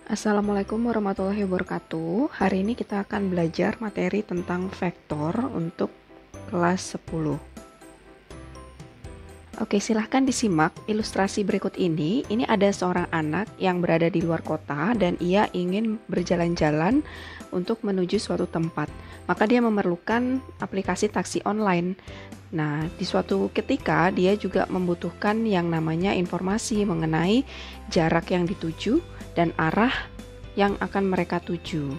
Assalamualaikum warahmatullahi wabarakatuh. Hari ini kita akan belajar materi tentang vektor untuk kelas 10. Oke, silahkan disimak ilustrasi berikut ini. Ini ada seorang anak yang berada di luar kota dan ia ingin berjalan-jalan untuk menuju suatu tempat. Maka dia memerlukan aplikasi taksi online. Nah, di suatu ketika dia juga membutuhkan yang namanya informasi mengenai jarak yang dituju dan arah yang akan mereka tuju.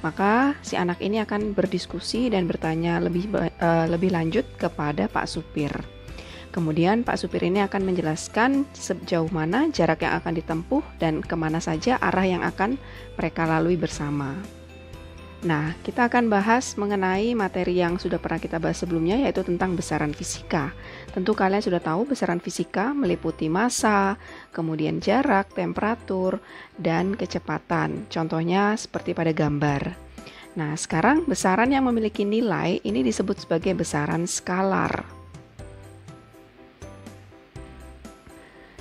Maka si anak ini akan berdiskusi dan bertanya lebih lanjut kepada Pak Supir. Kemudian Pak Supir ini akan menjelaskan sejauh mana jarak yang akan ditempuh dan kemana saja arah yang akan mereka lalui bersama. Nah, kita akan bahas mengenai materi yang sudah pernah kita bahas sebelumnya, yaitu tentang besaran fisika. Tentu kalian sudah tahu besaran fisika meliputi massa, kemudian jarak, temperatur, dan kecepatan. Contohnya seperti pada gambar. Nah, sekarang besaran yang memiliki nilai ini disebut sebagai besaran skalar.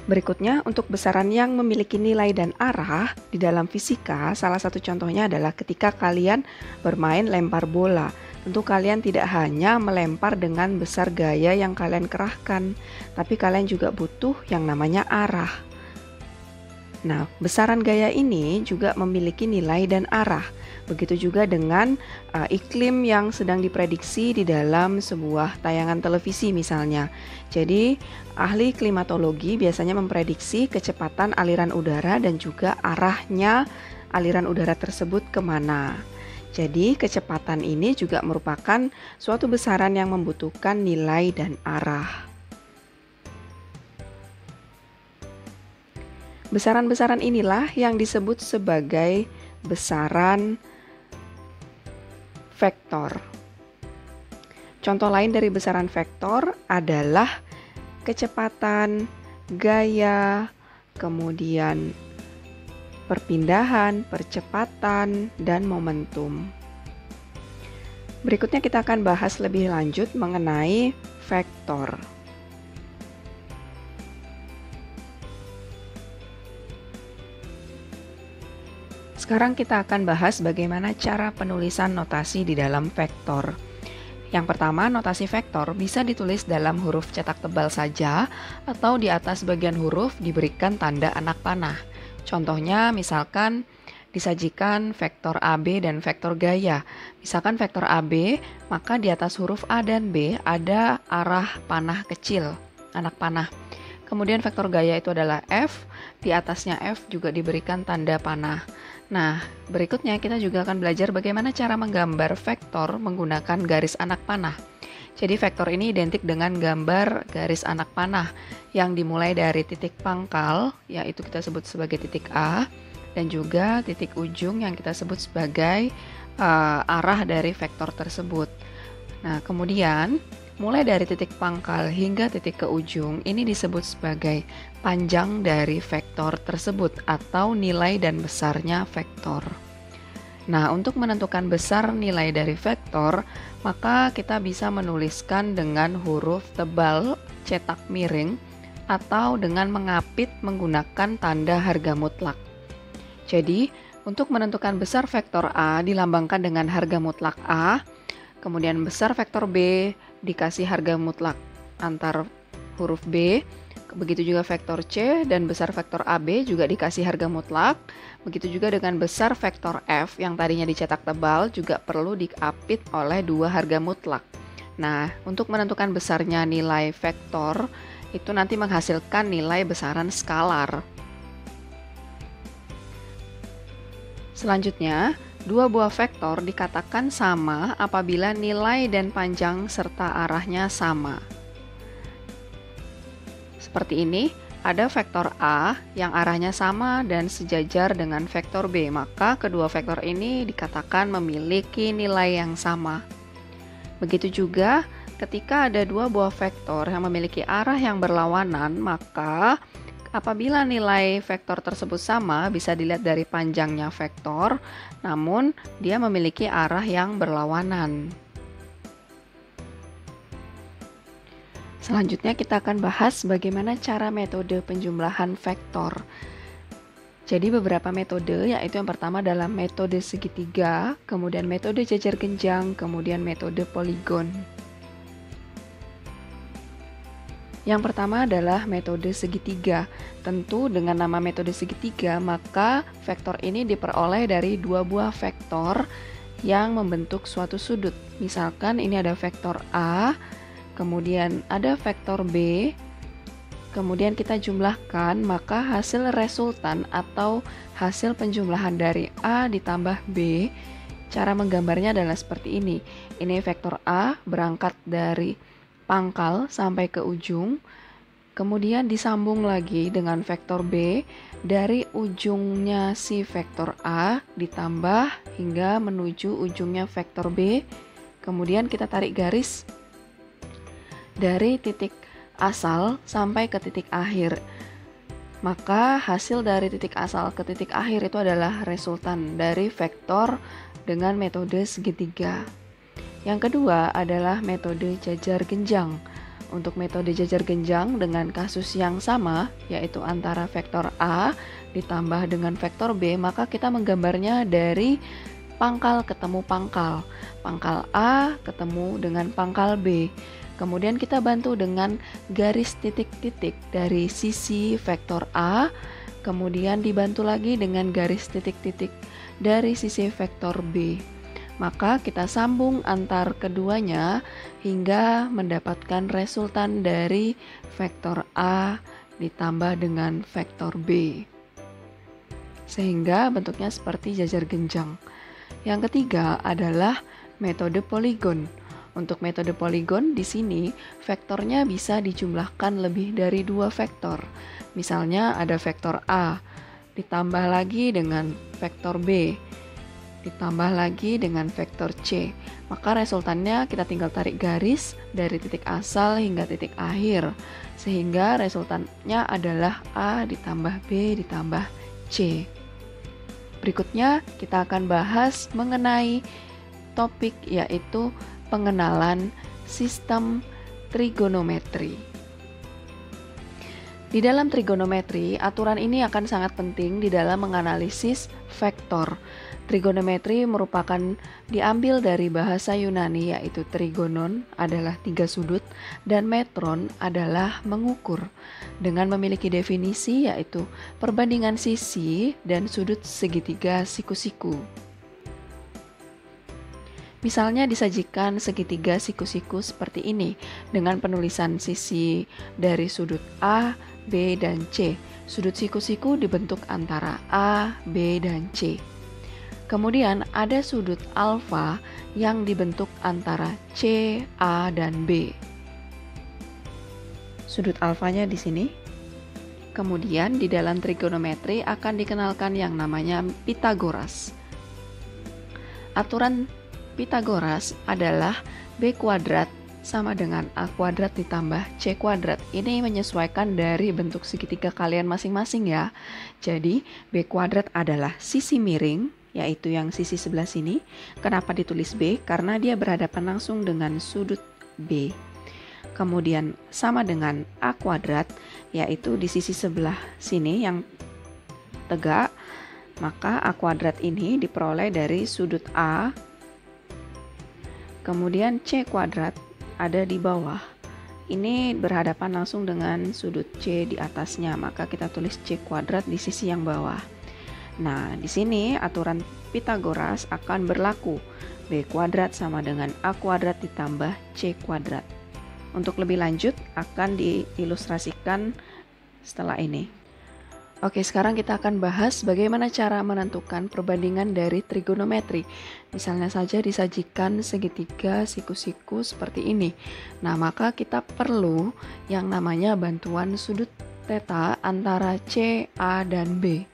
Berikutnya, untuk besaran yang memiliki nilai dan arah di dalam fisika, salah satu contohnya adalah ketika kalian bermain lempar bola. Tentu kalian tidak hanya melempar dengan besar gaya yang kalian kerahkan, tapi kalian juga butuh yang namanya arah. Nah, besaran gaya ini juga memiliki nilai dan arah. Begitu juga dengan iklim yang sedang diprediksi di dalam sebuah tayangan televisi misalnya. Jadi, ahli klimatologi biasanya memprediksi kecepatan aliran udara dan juga arahnya aliran udara tersebut kemana. Jadi, kecepatan ini juga merupakan suatu besaran yang membutuhkan nilai dan arah. Besaran-besaran inilah yang disebut sebagai besaran vektor. Contoh lain dari besaran vektor adalah kecepatan, gaya, kemudian perpindahan, percepatan, dan momentum. Berikutnya kita akan bahas lebih lanjut mengenai vektor. Sekarang kita akan bahas bagaimana cara penulisan notasi di dalam vektor. Yang pertama, notasi vektor bisa ditulis dalam huruf cetak tebal saja atau di atas bagian huruf diberikan tanda anak panah. Contohnya misalkan disajikan vektor AB dan vektor gaya. Misalkan vektor AB, maka di atas huruf A dan B ada arah panah kecil, anak panah. Kemudian vektor gaya itu adalah F, di atasnya F juga diberikan tanda panah. Nah, berikutnya kita juga akan belajar bagaimana cara menggambar vektor menggunakan garis anak panah. Jadi vektor ini identik dengan gambar garis anak panah yang dimulai dari titik pangkal, yaitu kita sebut sebagai titik A, dan juga titik ujung yang kita sebut sebagai arah dari vektor tersebut. Nah, kemudian mulai dari titik pangkal hingga titik ke ujung ini disebut sebagai panjang dari vektor tersebut atau nilai dan besarnya vektor. Nah, untuk menentukan besar nilai dari vektor, maka kita bisa menuliskan dengan huruf tebal cetak miring atau dengan mengapit menggunakan tanda harga mutlak. Jadi, untuk menentukan besar vektor A dilambangkan dengan harga mutlak A, kemudian besar vektor B dikasih harga mutlak antar huruf B, begitu juga vektor C dan besar vektor AB juga dikasih harga mutlak, begitu juga dengan besar vektor F yang tadinya dicetak tebal juga perlu diapit oleh dua harga mutlak. Nah, untuk menentukan besarnya nilai vektor itu nanti menghasilkan nilai besaran skalar. Selanjutnya, dua buah vektor dikatakan sama apabila nilai dan panjang serta arahnya sama. Seperti ini, ada vektor A yang arahnya sama dan sejajar dengan vektor B, maka kedua vektor ini dikatakan memiliki nilai yang sama. Begitu juga ketika ada dua buah vektor yang memiliki arah yang berlawanan, maka apabila nilai vektor tersebut sama, bisa dilihat dari panjangnya vektor, namun dia memiliki arah yang berlawanan. Selanjutnya kita akan bahas bagaimana cara metode penjumlahan vektor. Jadi beberapa metode, yaitu yang pertama adalah metode segitiga, kemudian metode jajar genjang, kemudian metode poligon. Yang pertama adalah metode segitiga. Tentu dengan nama metode segitiga, maka vektor ini diperoleh dari dua buah vektor yang membentuk suatu sudut. Misalkan ini ada vektor A, kemudian ada vektor B, kemudian kita jumlahkan, maka hasil resultan atau hasil penjumlahan dari A ditambah B, cara menggambarnya adalah seperti ini. Ini vektor A berangkat dari pangkal sampai ke ujung, kemudian disambung lagi dengan vektor B dari ujungnya si vektor A ditambah hingga menuju ujungnya vektor B, kemudian kita tarik garis dari titik asal sampai ke titik akhir. Maka hasil dari titik asal ke titik akhir itu adalah resultan dari vektor dengan metode segitiga. Yang kedua adalah metode jajar genjang. Untuk metode jajar genjang dengan kasus yang sama, yaitu antara vektor A ditambah dengan vektor B, maka kita menggambarnya dari pangkal ketemu pangkal. Pangkal A ketemu dengan pangkal B. Kemudian kita bantu dengan garis titik-titik dari sisi vektor A, kemudian dibantu lagi dengan garis titik-titik dari sisi vektor B. Maka kita sambung antar keduanya hingga mendapatkan resultan dari vektor A ditambah dengan vektor B. Sehingga bentuknya seperti jajar genjang. Yang ketiga adalah metode poligon. Untuk metode poligon di sini vektornya bisa dijumlahkan lebih dari dua vektor. Misalnya ada vektor A ditambah lagi dengan vektor B, ditambah lagi dengan vektor C. Maka resultannya kita tinggal tarik garis dari titik asal hingga titik akhir, sehingga resultannya adalah A ditambah B ditambah C. Berikutnya kita akan bahas mengenai topik, yaitu pengenalan sistem trigonometri. Di dalam trigonometri, aturan ini akan sangat penting di dalam menganalisis vektor. Trigonometri merupakan diambil dari bahasa Yunani, yaitu trigonon adalah 3 sudut dan metron adalah mengukur, dengan memiliki definisi yaitu perbandingan sisi dan sudut segitiga siku-siku. Misalnya disajikan segitiga siku-siku seperti ini dengan penulisan sisi dari sudut A, B, dan C. Sudut siku-siku dibentuk antara A, B, dan C. Kemudian ada sudut alfa yang dibentuk antara C, A, dan B. Sudut alfanya di sini. Kemudian di dalam trigonometri akan dikenalkan yang namanya Pitagoras. Aturan Pitagoras adalah B kuadrat sama dengan A kuadrat ditambah C kuadrat. Ini menyesuaikan dari bentuk segitiga kalian masing-masing ya. Jadi B kuadrat adalah sisi miring, yaitu yang sisi sebelah sini. Kenapa ditulis B? Karena dia berhadapan langsung dengan sudut B. Kemudian sama dengan A kuadrat, yaitu di sisi sebelah sini yang tegak. Maka A kuadrat ini diperoleh dari sudut A. Kemudian C kuadrat ada di bawah. Ini berhadapan langsung dengan sudut C di atasnya, maka kita tulis C kuadrat di sisi yang bawah. Nah, di sini aturan Pitagoras akan berlaku. B kuadrat sama dengan A kuadrat ditambah C kuadrat. Untuk lebih lanjut akan diilustrasikan setelah ini. Oke, sekarang kita akan bahas bagaimana cara menentukan perbandingan dari trigonometri. Misalnya saja disajikan segitiga siku-siku seperti ini. Nah, maka kita perlu yang namanya bantuan sudut theta antara C, A, dan B.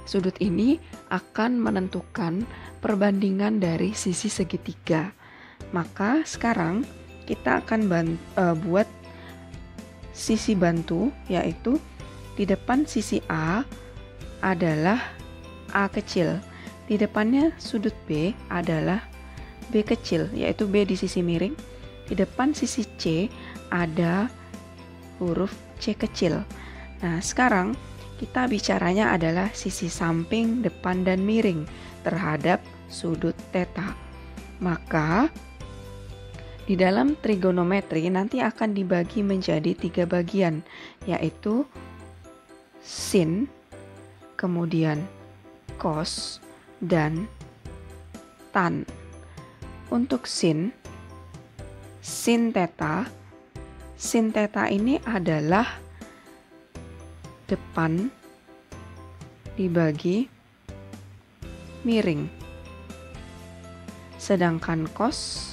Sudut ini akan menentukan perbandingan dari sisi segitiga. Maka sekarang kita akan buat sisi bantu, yaitu di depan sisi A adalah A kecil. Di depannya sudut B adalah B kecil, yaitu B di sisi miring. Di depan sisi C ada huruf C kecil. Nah, sekarang kita bicaranya adalah sisi samping, depan, dan miring terhadap sudut theta. Maka di dalam trigonometri nanti akan dibagi menjadi 3 bagian, yaitu sin, kemudian cos, dan tan. Untuk sin theta ini adalah depan dibagi miring. Sedangkan cos,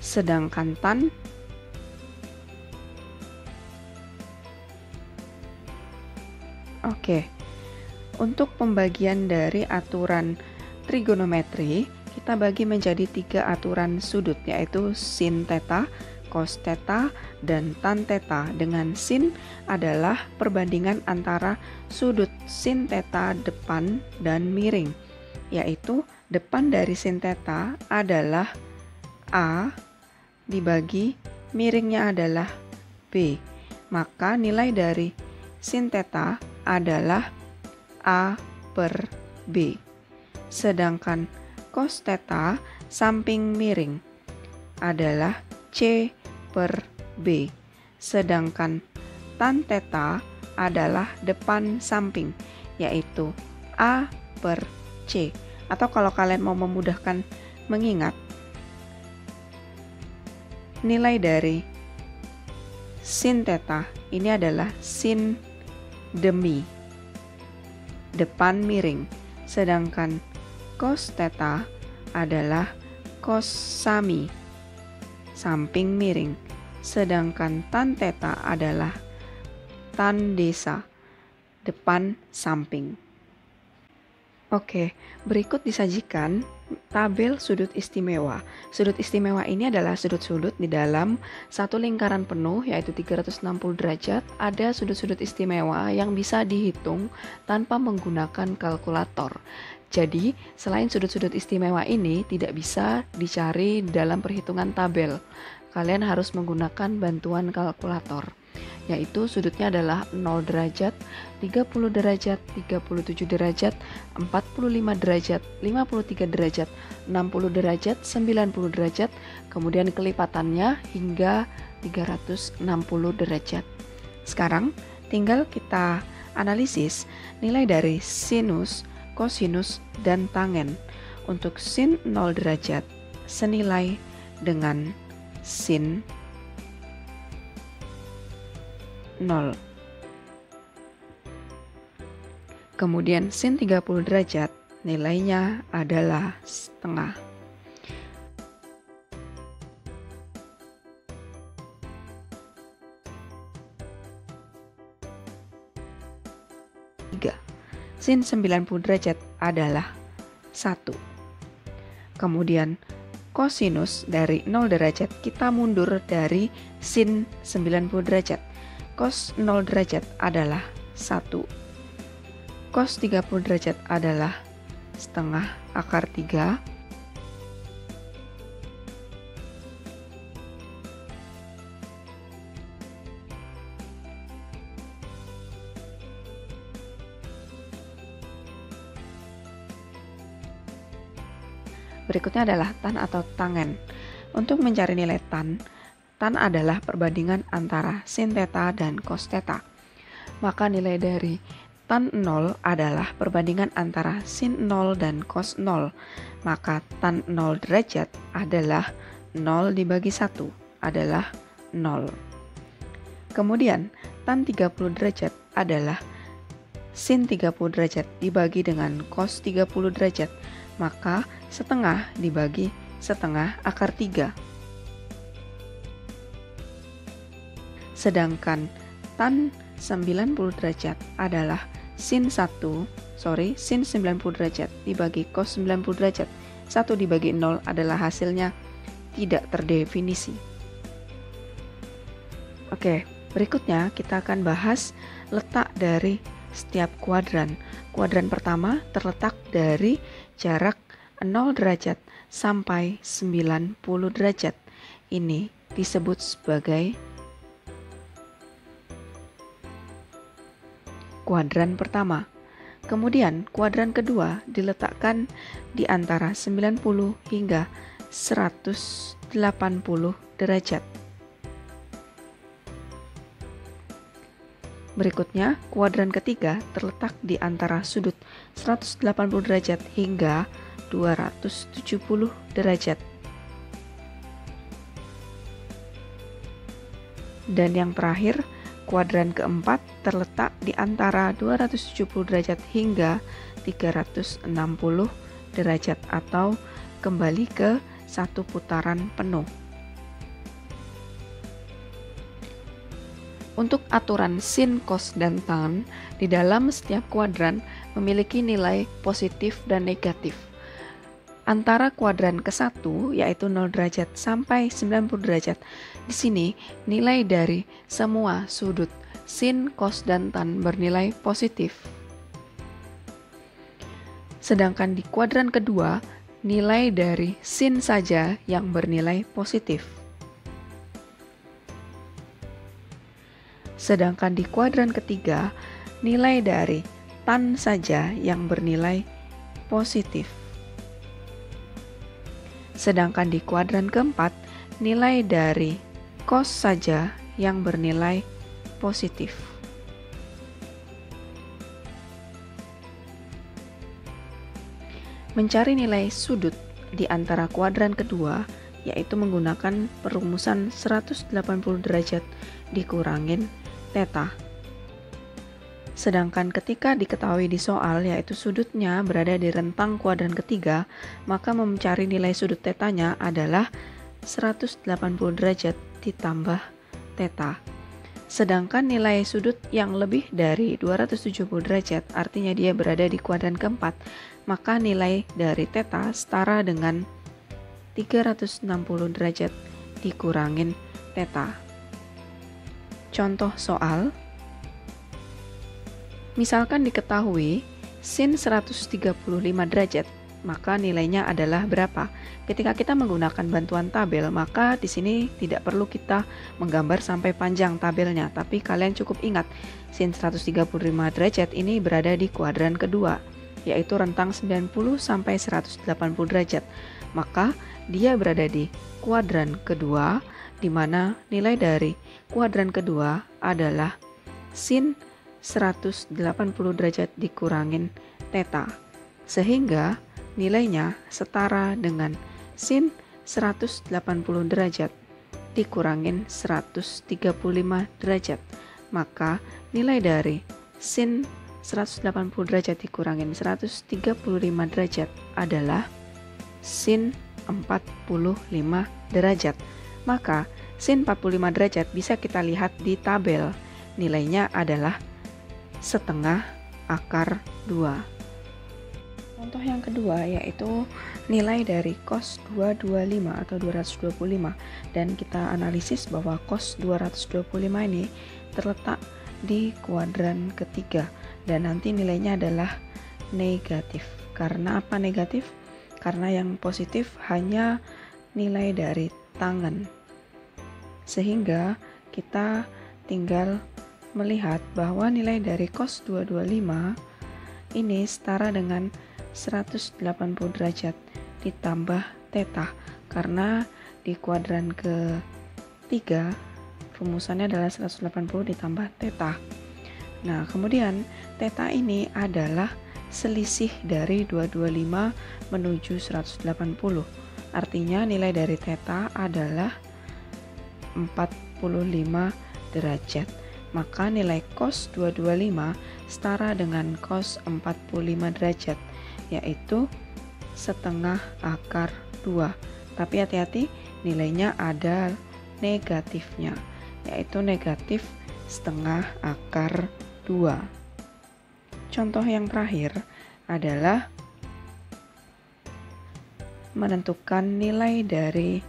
sedangkan tan Oke. Untuk pembagian dari aturan trigonometri, kita bagi menjadi 3 aturan sudut, yaitu sin theta, cos theta, dan tan theta. Dengan sin adalah perbandingan antara sudut sin theta depan dan miring, yaitu depan dari sin theta adalah A dibagi miringnya adalah B. Maka nilai dari sin theta adalah A per B. Sedangkan cos theta samping miring adalah C per B. Sedangkan tan theta adalah depan samping, yaitu A per C. Atau kalau kalian mau memudahkan mengingat, nilai dari sin theta ini adalah sin demi depan miring. Sedangkan cos theta adalah cos sami samping miring. Sedangkan tan theta adalah tan desa depan samping. Oke, berikut disajikan tabel sudut istimewa. Sudut istimewa ini adalah sudut-sudut di dalam satu lingkaran penuh, yaitu 360 derajat. Ada sudut-sudut istimewa yang bisa dihitung tanpa menggunakan kalkulator. Jadi, selain sudut-sudut istimewa ini tidak bisa dicari dalam perhitungan tabel. Kalian harus menggunakan bantuan kalkulator, yaitu sudutnya adalah 0 derajat, 30 derajat, 37 derajat, 45 derajat, 53 derajat, 60 derajat, 90 derajat, kemudian kelipatannya hingga 360 derajat. Sekarang tinggal kita analisis nilai dari sinus, kosinus, dan tangen. Untuk sin 0 derajat senilai dengan sin 0. Kemudian sin 30 derajat nilainya adalah setengah. Sin 90 derajat adalah 1. Kemudian kosinus dari 0 derajat kita mundur dari sin 90 derajat. Cos 0 derajat adalah 1. Cos 30 derajat adalah setengah akar 3. Berikutnya adalah tan atau tangen. Untuk mencari nilai tan adalah perbandingan antara sin theta dan cos theta. Maka nilai dari tan 0 adalah perbandingan antara sin 0 dan cos 0. Maka tan 0 derajat adalah 0 dibagi 1 adalah 0. Kemudian tan 30 derajat adalah sin 30 derajat dibagi dengan cos 30 derajat. Maka setengah dibagi setengah akar 3. Sedangkan tan 90 derajat adalah sin 90 derajat dibagi cos 90 derajat. 1 dibagi 0 adalah hasilnya tidak terdefinisi. Oke, berikutnya kita akan bahas letak dari setiap kuadran. Kuadran pertama terletak dari jarak 0 derajat sampai 90 derajat. Ini disebut sebagai kuadran pertama. Kemudian kuadran kedua diletakkan di antara 90 hingga 180 derajat. Berikutnya, kuadran ketiga terletak di antara sudut 180 derajat hingga 270 derajat. Dan yang terakhir, kuadran keempat terletak di antara 270 derajat hingga 360 derajat atau kembali ke satu putaran penuh. Untuk aturan sin, cos, dan tan di dalam setiap kuadran memiliki nilai positif dan negatif. Antara kuadran ke-1 yaitu 0 derajat sampai 90 derajat, di sini nilai dari semua sudut sin, cos, dan tan bernilai positif. Sedangkan di kuadran kedua, nilai dari sin saja yang bernilai positif. Sedangkan di kuadran ketiga, nilai dari tan saja yang bernilai positif. Sedangkan di kuadran keempat, nilai dari cos saja yang bernilai positif. Mencari nilai sudut di antara kuadran kedua, yaitu menggunakan perumusan 180 derajat dikurangin theta. Sedangkan ketika diketahui di soal yaitu sudutnya berada di rentang kuadran ketiga, maka mencari nilai sudut tetanya adalah 180 derajat ditambah theta. Sedangkan nilai sudut yang lebih dari 270 derajat, artinya dia berada di kuadran keempat, maka nilai dari theta setara dengan 360 derajat dikurangin theta. Contoh soal, misalkan diketahui sin 135 derajat, maka nilainya adalah berapa? Ketika kita menggunakan bantuan tabel, maka di sini tidak perlu kita menggambar sampai panjang tabelnya, tapi kalian cukup ingat sin 135 derajat ini berada di kuadran kedua, yaitu rentang 90 sampai 180 derajat. Maka dia berada di kuadran kedua, di mana nilai dari kuadran kedua adalah sin 180 derajat dikurangin theta, sehingga nilainya setara dengan sin 180 derajat dikurangin 135 derajat. Maka nilai dari sin 180 derajat dikurangin 135 derajat adalah sin 45 derajat. Maka sin 45 derajat bisa kita lihat di tabel. Nilainya adalah setengah akar 2. Contoh yang kedua yaitu nilai dari cos 225 atau 225, dan kita analisis bahwa cos 225 ini terletak di kuadran ketiga dan nanti nilainya adalah negatif. Karena apa negatif? Karena yang positif hanya nilai dari tangen. Sehingga kita tinggal melihat bahwa nilai dari cos 225 ini setara dengan 180 derajat ditambah theta, karena di kuadran ketiga rumusannya adalah 180 ditambah theta. Nah, kemudian theta ini adalah selisih dari 225 menuju 180. Artinya nilai dari theta adalah 45 derajat. Maka nilai cos 225 setara dengan cos 45 derajat, yaitu setengah akar 2. Tapi hati-hati, nilainya ada negatifnya, yaitu negatif setengah akar 2. Contoh yang terakhir adalah menentukan nilai dari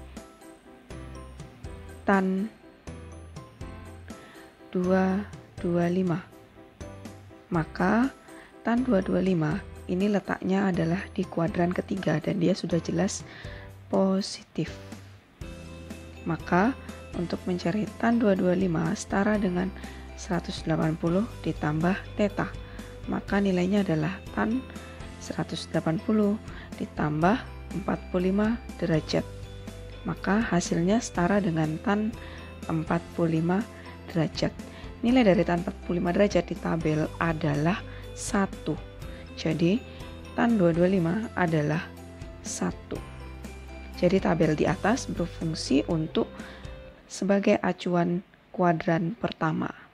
tan 225. Maka tan 225 ini letaknya adalah di kuadran ketiga dan dia sudah jelas positif. Maka untuk mencari tan 225 setara dengan 180 ditambah theta. Maka nilainya adalah tan 180 ditambah 45 derajat. Maka hasilnya setara dengan tan 45 derajat. Nilai dari tan 45 derajat di tabel adalah 1. Jadi tan 225 adalah 1. Jadi tabel di atas berfungsi untuk sebagai acuan kuadran pertama.